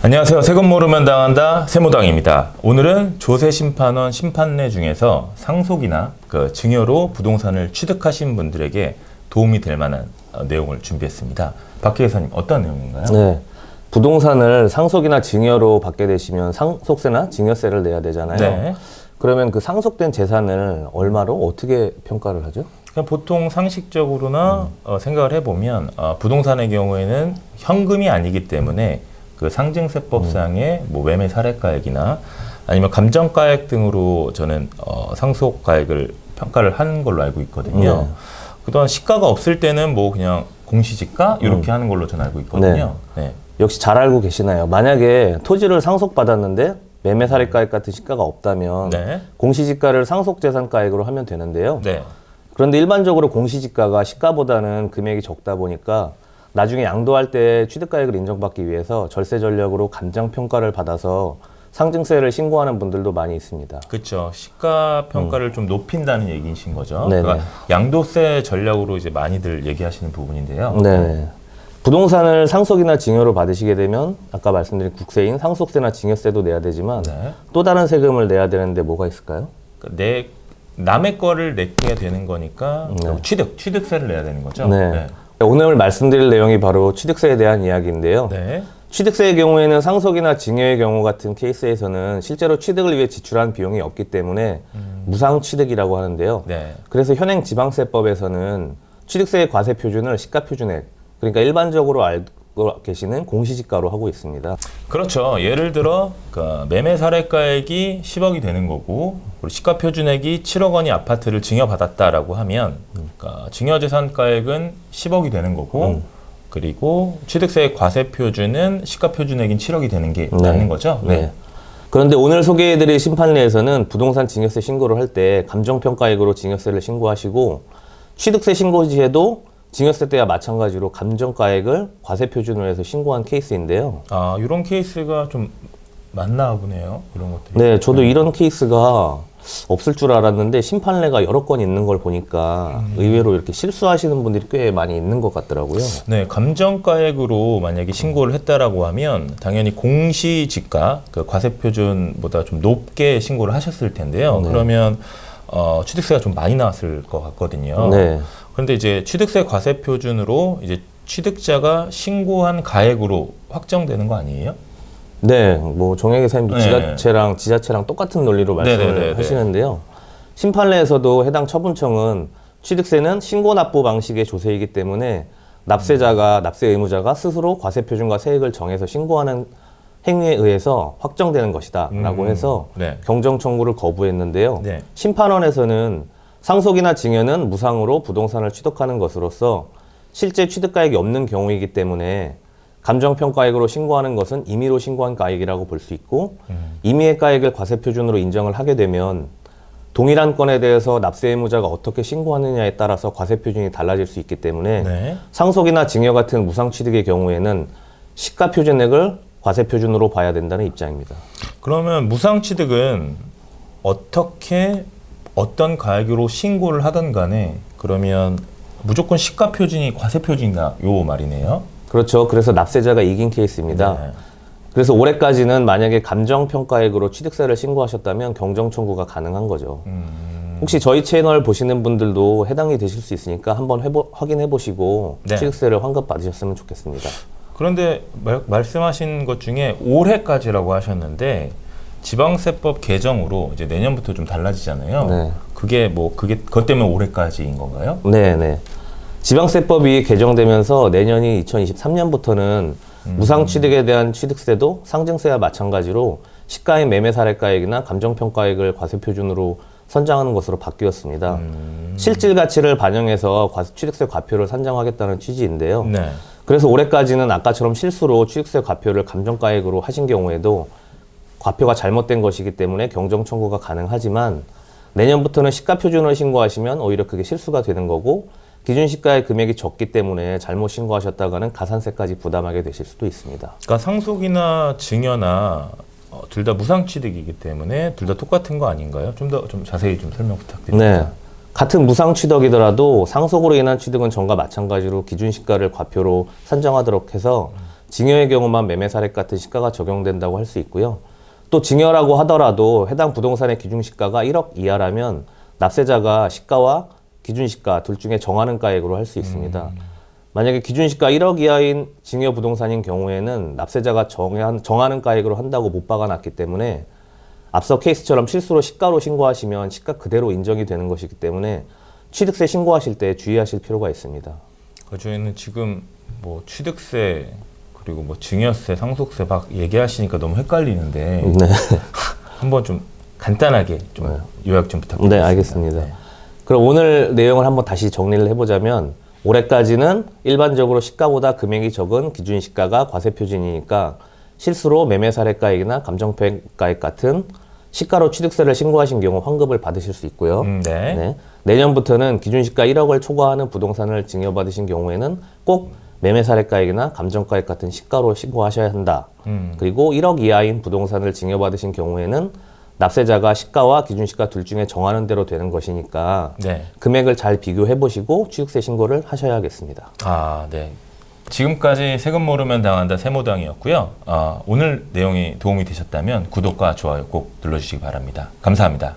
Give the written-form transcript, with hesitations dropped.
안녕하세요. 세금 모르면 당한다 세무당입니다. 오늘은 조세심판원 심판례 중에서 상속이나 증여로 부동산을 취득하신 분들에게 도움이 될 만한 내용을 준비했습니다. 박희 회사님, 어떤 내용인가요? 네, 부동산을 상속이나 증여로 받게 되시면 상속세나 증여세를 내야 되잖아요. 네. 그러면 그 상속된 재산을 얼마로 어떻게 평가를 하죠? 그냥 보통 상식적으로나 생각을 해보면 부동산의 경우에는 현금이 아니기 때문에 그 상증세법상의 뭐 매매 사례가액이나 아니면 감정가액 등으로 저는 상속가액을 평가를 하는 걸로 알고 있거든요. 그동안 시가가 없을 때는 뭐 그냥 공시지가 이렇게 하는 걸로 저는 알고 있거든요. 네. 역시 잘 알고 계시나요? 만약에 토지를 상속받았는데 매매 사례가액 같은 시가가 없다면 네. 공시지가를 상속재산가액으로 하면 되는데요. 네. 그런데 일반적으로 공시지가가 시가보다는 금액이 적다 보니까 나중에 양도할 때 취득가액을 인정받기 위해서 절세 전략으로 감정평가를 받아서 상증세를 신고하는 분들도 많이 있습니다. 그렇죠. 시가 평가를 좀 높인다는 얘기이신 거죠. 네네. 그러니까 양도세 전략으로 이제 많이들 얘기하시는 부분인데요. 네. 부동산을 상속이나 증여로 받으시게 되면 아까 말씀드린 국세인 상속세나 증여세도 내야 되지만 네. 또 다른 세금을 내야 되는데 뭐가 있을까요? 그러니까 남의 거를 내게 되는 거니까 취득세를 내야 되는 거죠. 네. 오늘 말씀드릴 내용이 바로 취득세에 대한 이야기인데요. 네. 취득세의 경우에는 상속이나 증여의 경우 같은 케이스에서는 실제로 취득을 위해 지출한 비용이 없기 때문에 무상취득이라고 하는데요. 네. 그래서 현행 지방세법에서는 취득세의 과세표준을 시가표준액, 그러니까 일반적으로 알고 계시는 공시지가로 하고 있습니다. 그렇죠. 예를 들어 매매 사례가액이 10억이 되는 거고 그리고 시가표준액이 7억 원이 아파트를 증여받았다라고 하면 증여재산가액은 10억이 되는 거고 그리고 취득세의 과세표준은 시가표준액인 7억이 되는 게 맞는 거죠. 네. 그런데 오늘 소개해드릴 심판례에서는 부동산 증여세 신고를 할 때 감정평가액으로 증여세를 신고하시고 취득세 신고 시에도 증여세 때와 마찬가지로 감정가액을 과세표준으로 해서 신고한 케이스인데요. 아, 이런 케이스가 좀 많나 보네요. 이런 것들이. 네, 저도 이런 케이스가 없을 줄 알았는데 심판례가 여러 건 있는 걸 보니까 의외로 이렇게 실수하시는 분들이 꽤 많이 있는 것 같더라고요. 네, 감정가액으로 만약에 신고를 했다라고 하면 당연히 공시지가 그 과세표준보다 좀 높게 신고를 하셨을 텐데요. 네. 그러면 취득세가 좀 많이 나왔을 것 같거든요. 네. 그런데 이제 취득세 과세표준으로 이제 취득자가 신고한 가액으로 확정되는 거 아니에요? 네, 뭐 정혜계 사님도 네. 지자체랑 똑같은 논리로 말씀을 네네네네. 하시는데요. 심판례에서도 해당 처분청은 취득세는 신고 납부 방식의 조세이기 때문에 납세 의무자가 스스로 과세표준과 세액을 정해서 신고하는 행위에 의해서 확정되는 것이다 라고 해서 네. 경정 청구를 거부했는데요. 네. 심판원에서는 상속이나 증여는 무상으로 부동산을 취득하는 것으로서 실제 취득가액이 없는 경우이기 때문에 감정평가액으로 신고하는 것은 임의로 신고한 가액이라고 볼 수 있고 임의의 가액을 과세표준으로 인정을 하게 되면 동일한 건에 대해서 납세 의무자가 어떻게 신고하느냐에 따라서 과세표준이 달라질 수 있기 때문에 네. 상속이나 증여 같은 무상취득의 경우에는 시가표준액을 과세표준으로 봐야 된다는 입장입니다. 그러면 무상취득은 어떤 가액으로 신고를 하든 간에 그러면 무조건 시가표준이 과세표준이다 요 말이네요. 그렇죠. 그래서 납세자가 이긴 케이스입니다. 네. 그래서 올해까지는 만약에 감정평가액으로 취득세를 신고하셨다면 경정 청구가 가능한 거죠. 혹시 저희 채널 보시는 분들도 해당이 되실 수 있으니까 한번 확인해 보시고 네. 취득세를 환급 받으셨으면 좋겠습니다. 그런데 말씀하신 것 중에 올해까지라고 하셨는데 지방세법 개정으로 이제 내년부터 좀 달라지잖아요. 네. 그것 때문에 올해까지인 건가요? 네. 지방세법이 개정되면서 내년이 2023년부터는 무상취득에 대한 취득세도 상증세와 마찬가지로 시가의 매매 사례가액이나 감정평가액을 과세표준으로 선정하는 것으로 바뀌었습니다. 실질 가치를 반영해서 취득세 과표를 산정하겠다는 취지인데요. 네. 그래서 올해까지는 아까처럼 실수로 취득세 과표를 감정가액으로 하신 경우에도 과표가 잘못된 것이기 때문에 경정 청구가 가능하지만 내년부터는 시가표준을 신고하시면 오히려 그게 실수가 되는 거고 기준 시가의 금액이 적기 때문에 잘못 신고하셨다가는 가산세까지 부담하게 되실 수도 있습니다. 그러니까 상속이나 증여나 둘 다 무상취득이기 때문에 둘 다 똑같은 거 아닌가요? 좀 더 자세히 좀 설명 부탁드립니다. 네. 같은 무상 취득이더라도 상속으로 인한 취득은 전과 마찬가지로 기준 시가를 과표로 산정하도록 해서 증여의 경우만 매매 사례 같은 시가가 적용된다고 할 수 있고요. 또 증여라고 하더라도 해당 부동산의 기준 시가가 1억 이하라면 납세자가 시가와 기준 시가 둘 중에 정하는 가액으로 할 수 있습니다. 만약에 기준 시가 1억 이하인 증여 부동산인 경우에는 납세자가 정하는 가액으로 한다고 못 박아놨기 때문에 앞서 케이스처럼 실수로 시가로 신고하시면 시가 그대로 인정이 되는 것이기 때문에 취득세 신고하실 때 주의하실 필요가 있습니다. 그 중에는 지금 뭐 취득세 그리고 뭐 증여세, 상속세 막 얘기하시니까 너무 헷갈리는데 네. 한번 좀 간단하게 좀 요약 좀 부탁드립니다. 네, 알겠습니다. 그럼 오늘 내용을 한번 다시 정리를 해보자면 올해까지는 일반적으로 시가보다 금액이 적은 기준 시가가 과세 표준이니까 실수로 매매 사례가액이나 감정가액 같은 시가로 취득세를 신고하신 경우 환급을 받으실 수 있고요. 네. 네. 내년부터는 기준 시가 1억을 초과하는 부동산을 증여받으신 경우에는 꼭 매매 사례가액이나 감정가액 같은 시가로 신고하셔야 한다. 그리고 1억 이하인 부동산을 증여받으신 경우에는 납세자가 시가와 기준 시가 둘 중에 정하는 대로 되는 것이니까 네. 금액을 잘 비교해 보시고 취득세 신고를 하셔야겠습니다. 아, 네. 지금까지 세금 모르면 당한다 세모당이었고요. 오늘 내용이 도움이 되셨다면 구독과 좋아요 꼭 눌러주시기 바랍니다. 감사합니다.